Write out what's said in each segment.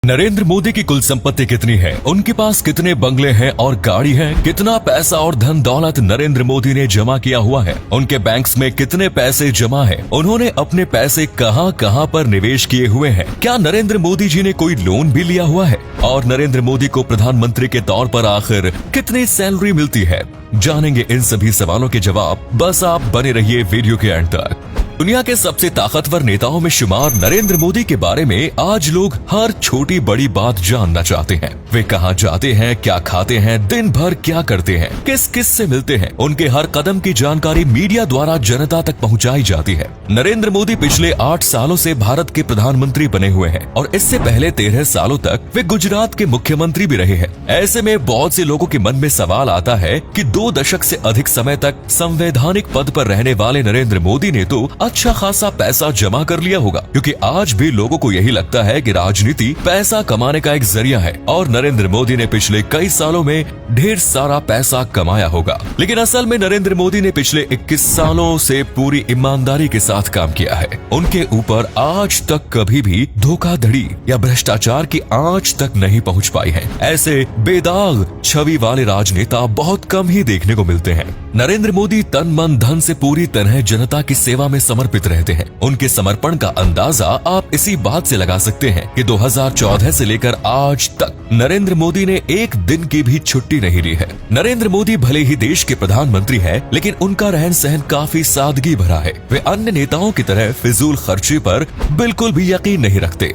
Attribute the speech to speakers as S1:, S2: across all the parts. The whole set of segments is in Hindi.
S1: नरेंद्र मोदी की कुल संपत्ति कितनी है, उनके पास कितने बंगले हैं और गाड़ी है, कितना पैसा और धन दौलत नरेंद्र मोदी ने जमा किया हुआ है, उनके बैंक्स में कितने पैसे जमा है, उन्होंने अपने पैसे कहां कहां पर निवेश किए हुए हैं, क्या नरेंद्र मोदी जी ने कोई लोन भी लिया हुआ है और नरेंद्र मोदी को प्रधानमंत्री के तौर पर आखिर कितनी सैलरी मिलती है, जानेंगे इन सभी सवालों के जवाब। बस आप बने रहिए वीडियो के अंत तक। दुनिया के सबसे ताकतवर नेताओं में शुमार नरेंद्र मोदी के बारे में आज लोग हर छोटी बड़ी बात जानना चाहते हैं। वे कहां जाते हैं, क्या खाते हैं, दिन भर क्या करते हैं, किस किस से मिलते हैं, उनके हर कदम की जानकारी मीडिया द्वारा जनता तक पहुंचाई जाती है। नरेंद्र मोदी पिछले 8 सालों से भारत के प्रधानमंत्री बने हुए हैं और इससे पहले 13 सालों तक वे गुजरात के मुख्यमंत्री भी रहे हैं। ऐसे में बहुत से लोगों के मन में सवाल आता है कि 2 दशक से अधिक समय तक संवैधानिक पद पर रहने वाले नरेंद्र मोदी ने तो अच्छा खासा पैसा जमा कर लिया होगा, क्योंकि आज भी लोगों को यही लगता है कि राजनीति पैसा कमाने का एक जरिया है और नरेंद्र मोदी ने पिछले कई सालों में ढेर सारा पैसा कमाया होगा। लेकिन असल में नरेंद्र मोदी ने पिछले 21 सालों से पूरी ईमानदारी के साथ काम किया है। उनके ऊपर आज तक कभी भी धोखाधड़ी या भ्रष्टाचार की आंच तक नहीं पहुंच पाई है। ऐसे बेदाग छवि वाले राजनेता बहुत कम ही देखने को मिलते हैं। नरेंद्र मोदी तन मन धन से पूरी तरह जनता की सेवा में समर्पित रहते हैं। उनके समर्पण का अंदाजा आप इसी बात से लगा सकते हैं कि 2014 से लेकर आज तक नरेंद्र मोदी ने एक दिन की भी छुट्टी नहीं ली है। नरेंद्र मोदी भले ही देश के प्रधानमंत्री हैं, लेकिन उनका रहन सहन काफी सादगी भरा है। वे अन्य नेताओं की तरह फिजूल खर्ची पर बिल्कुल भी यकीन नहीं रखते।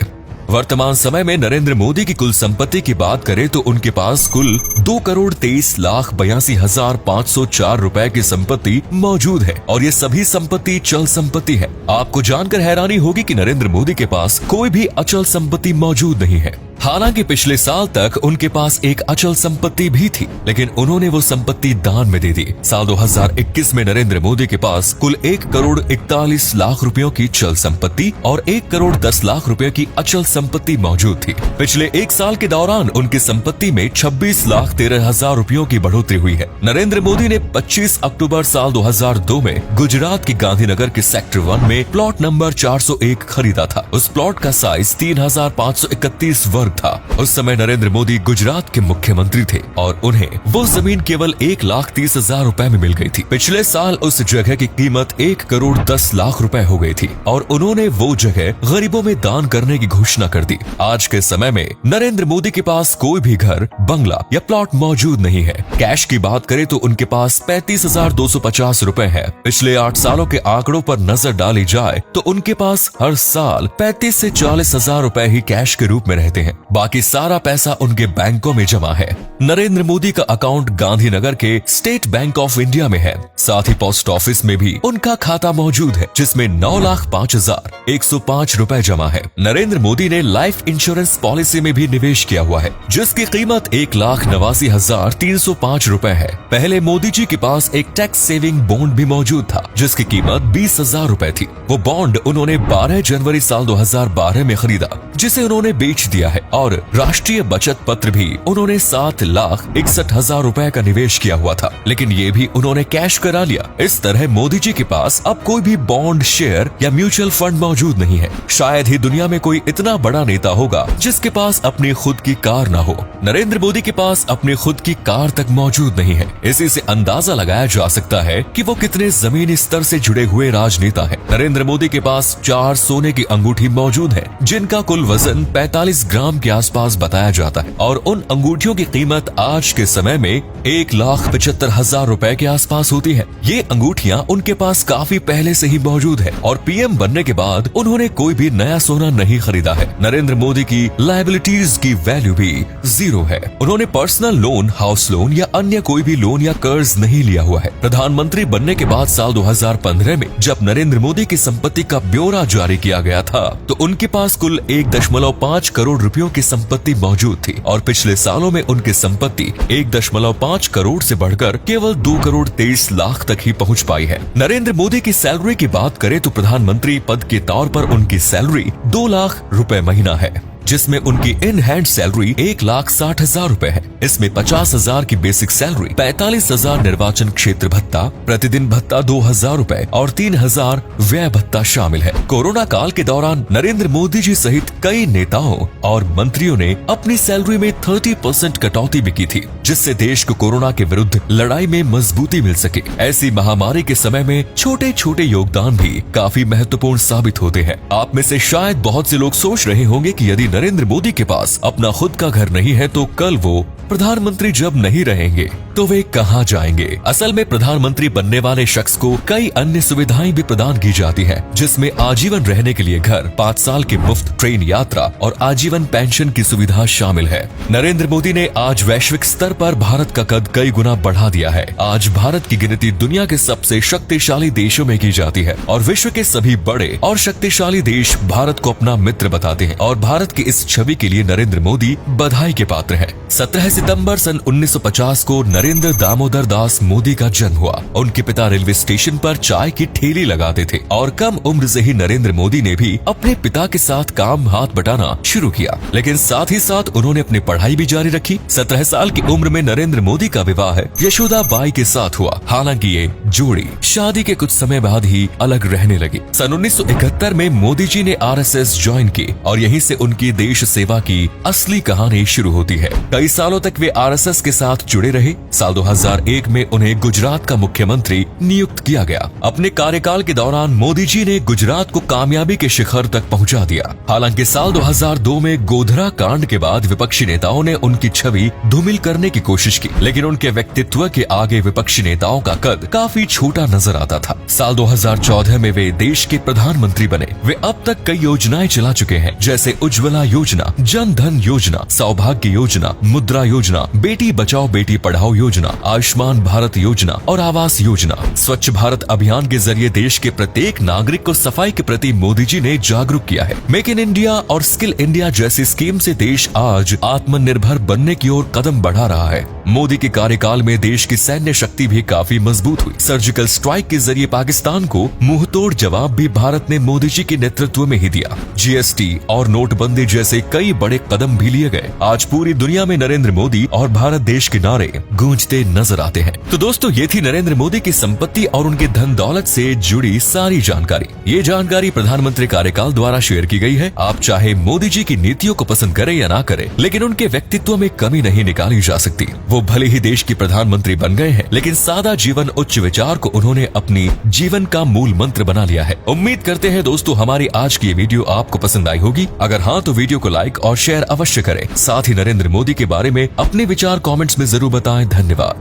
S1: वर्तमान समय में नरेंद्र मोदी की कुल संपत्ति की बात करें तो उनके पास कुल 2,23,82,504 रुपए की संपत्ति मौजूद है और ये सभी संपत्ति चल संपत्ति है। आपको जानकर हैरानी होगी कि नरेंद्र मोदी के पास कोई भी अचल संपत्ति मौजूद नहीं है। हालांकि पिछले साल तक उनके पास एक अचल संपत्ति भी थी, लेकिन उन्होंने वो संपत्ति दान में दे दी। साल 2021 में नरेंद्र मोदी के पास कुल 1,41,00,000 रुपयों की चल संपत्ति और 1,10,00,000 रुपए की अचल संपत्ति मौजूद थी। पिछले 1 साल के दौरान उनकी संपत्ति में 26,13,000 रुपयों की बढ़ोतरी हुई है। नरेंद्र मोदी ने 25 अक्टूबर साल 2002 में गुजरात के गांधीनगर के सेक्टर 1 में प्लॉट नंबर 401 खरीदा था। उस प्लॉट का साइज 3,531 वर्ग था। उस समय नरेंद्र मोदी गुजरात के मुख्यमंत्री थे और उन्हें वो जमीन केवल 1,30,000 रुपए में मिल गई थी। पिछले साल उस जगह की कीमत 1,10,00,000 रुपए हो गई थी और उन्होंने वो जगह गरीबों में दान करने की घोषणा कर दी। आज के समय में नरेंद्र मोदी के पास कोई भी घर, बंगला या प्लॉट मौजूद नहीं है। कैश की बात करें तो उनके पास 35,250 रुपए है। पिछले 8 सालों के आंकड़ों पर नजर डाली जाए तो उनके पास हर साल 35 से 40,000 रुपए ही कैश के रूप में रहते हैं। बाकी सारा पैसा उनके बैंकों में जमा है। नरेंद्र मोदी का अकाउंट गांधीनगर के स्टेट बैंक ऑफ इंडिया में है। साथ ही पोस्ट ऑफिस में भी उनका खाता मौजूद है, जिसमें 9,05,105 रुपए जमा है। नरेंद्र मोदी ने लाइफ इंश्योरेंस पॉलिसी में भी निवेश किया हुआ है, जिसकी कीमत 1,89,305 रुपए है। पहले मोदी जी के पास एक टैक्स सेविंग बॉन्ड भी मौजूद था, जिसकी कीमत 20,000 रुपए थी। वो बॉन्ड उन्होंने 12 जनवरी साल 2012 में खरीदा, जिसे उन्होंने बेच दिया है और राष्ट्रीय बचत पत्र भी उन्होंने 7,61,000 रुपए का निवेश किया हुआ था, लेकिन ये भी उन्होंने कैश करा लिया। इस तरह मोदी जी के पास अब कोई भी बॉन्ड, शेयर या म्यूचुअल फंड मौजूद नहीं है। शायद ही दुनिया में कोई इतना बड़ा नेता होगा जिसके पास अपनी खुद की कार न हो। नरेंद्र मोदी के पास अपनी खुद की कार तक मौजूद नहीं है। इसी से अंदाजा लगाया जा सकता है कि वो कितने जमीनी स्तर से जुड़े हुए राजनेता है। नरेंद्र मोदी के पास 4 सोने की अंगूठी मौजूद है, जिनका कुल वजन 45 ग्राम के आसपास बताया जाता है और उन अंगूठियों की कीमत आज के समय में 1,75,000 रुपए के आसपास होती है। ये अंगूठियां उनके पास काफी पहले से ही मौजूद है और पीएम बनने के बाद उन्होंने कोई भी नया सोना नहीं खरीदा है। नरेंद्र मोदी की लायबिलिटीज की वैल्यू भी 0 है। उन्होंने पर्सनल लोन, हाउस लोन या अन्य कोई भी लोन या कर्ज नहीं लिया हुआ है। प्रधानमंत्री बनने के बाद साल 2015 में जब नरेंद्र मोदी की संपत्ति का ब्यौरा जारी किया गया था तो उनके पास कुल 1.5 करोड़ रुपयों की संपत्ति मौजूद थी और पिछले सालों में उनकी संपत्ति 1.5 करोड़ से बढ़कर केवल 2,23,00,000 तक ही पहुंच पाई है। नरेंद्र मोदी की सैलरी की बात करें तो प्रधानमंत्री पद के तौर पर उनकी सैलरी 2 लाख रुपए महीना है, जिसमें उनकी इन हैंड सैलरी 1,60,000 रुपए है। इसमें 50,000 की बेसिक सैलरी, 45,000 निर्वाचन क्षेत्र भत्ता, प्रतिदिन भत्ता 2,000 रुपए और 3,000 व्यय भत्ता शामिल है। कोरोना काल के दौरान नरेंद्र मोदी जी सहित कई नेताओं और मंत्रियों ने अपनी सैलरी में 30% कटौती भी की थी, जिससे देश को कोरोना के विरुद्ध लड़ाई में मजबूती मिल सके। ऐसी महामारी के समय में छोटे छोटे योगदान भी काफी महत्वपूर्ण साबित होते हैं। आप में से शायद बहुत से लोग सोच रहे होंगे कि यदि नरेंद्र मोदी के पास अपना खुद का घर नहीं है तो कल वो प्रधानमंत्री जब नहीं रहेंगे तो वे कहां जाएंगे। असल में प्रधानमंत्री बनने वाले शख्स को कई अन्य सुविधाएं भी प्रदान की जाती हैं, जिसमें आजीवन रहने के लिए घर, 5 साल की मुफ्त ट्रेन यात्रा और आजीवन पेंशन की सुविधा शामिल है। नरेंद्र मोदी ने आज वैश्विक स्तर पर भारत का कद कई गुना बढ़ा दिया है। आज भारत की गिनती दुनिया के सबसे शक्तिशाली देशों में की जाती है और विश्व के सभी बड़े और शक्तिशाली देश भारत को अपना मित्र बताते हैं और भारत की इस छवि के लिए नरेंद्र मोदी बधाई के पात्र हैं। 17 सितंबर सन 1950 को नरेंद्र दामोदर दास मोदी का जन्म हुआ। उनके पिता रेलवे स्टेशन पर चाय की ठेली लगाते थे और कम उम्र से ही नरेंद्र मोदी ने भी अपने पिता के साथ काम हाथ बटाना शुरू किया, लेकिन साथ ही साथ उन्होंने अपनी पढ़ाई भी जारी रखी। 17 साल की उम्र में नरेंद्र मोदी का विवाह यशोदा बाई के साथ हुआ। हालांकि ये जोड़ी शादी के कुछ समय बाद ही अलग रहने लगी। सन 1971 में मोदी जी ने RSS ज्वाइन की और यहीं से उनकी देश सेवा की असली कहानी शुरू होती है। कई सालों तक वे RSS के साथ जुड़े रहे। साल 2001 में उन्हें गुजरात का मुख्यमंत्री नियुक्त किया गया। अपने कार्यकाल के दौरान मोदी जी ने गुजरात को कामयाबी के शिखर तक पहुंचा दिया। हालांकि साल 2002 में गोधरा कांड के बाद विपक्षी नेताओं ने उनकी छवि धूमिल करने की कोशिश की, लेकिन उनके व्यक्तित्व के आगे विपक्षी नेताओं का कद काफी छोटा नजर आता था। साल 2014 में वे देश के प्रधानमंत्री बने। वे अब तक कई योजनाएं चला चुके हैं, जैसे उज्ज्वला योजना, जन धन योजना, सौभाग्य योजना, मुद्रा योजना, बेटी बचाओ बेटी पढ़ाओ योजना, आयुष्मान भारत योजना और आवास योजना। स्वच्छ भारत अभियान के जरिए देश के प्रत्येक नागरिक को सफाई के प्रति मोदी जी ने जागरूक किया है। मेक इन इंडिया और स्किल इंडिया जैसी स्कीम से देश आज आत्मनिर्भर बनने की ओर कदम बढ़ा रहा है। मोदी के कार्यकाल में देश की सैन्य शक्ति भी काफी मजबूत हुई। सर्जिकल स्ट्राइक के जरिए पाकिस्तान को मुंहतोड़ जवाब भी भारत ने मोदी जी के नेतृत्व में ही दिया। GST और नोटबंदी जैसे कई बड़े कदम भी लिए गए। आज पूरी दुनिया में नरेंद्र मोदी और भारत देश के नारे गूंजते नजर आते हैं। तो दोस्तों, ये थी नरेंद्र मोदी की संपत्ति और उनके धन दौलत से जुड़ी सारी जानकारी। ये जानकारी प्रधानमंत्री कार्यकाल द्वारा शेयर की गई है। आप चाहे मोदी जी की नीतियों को पसंद करें या ना करें, लेकिन उनके व्यक्तित्व में कमी नहीं निकाली जा सकती। वो भले ही देश के प्रधानमंत्री बन गए हैं, लेकिन सादा जीवन उच्च विचार को उन्होंने अपनी जीवन का मूल मंत्र बना लिया है। उम्मीद करते हैं दोस्तों हमारी आज की ये वीडियो आपको पसंद आई होगी। अगर हाँ तो वीडियो को लाइक और शेयर अवश्य करें। साथ ही नरेंद्र मोदी के बारे में अपने विचार कमेंट्स में जरूर बताएं। धन्यवाद।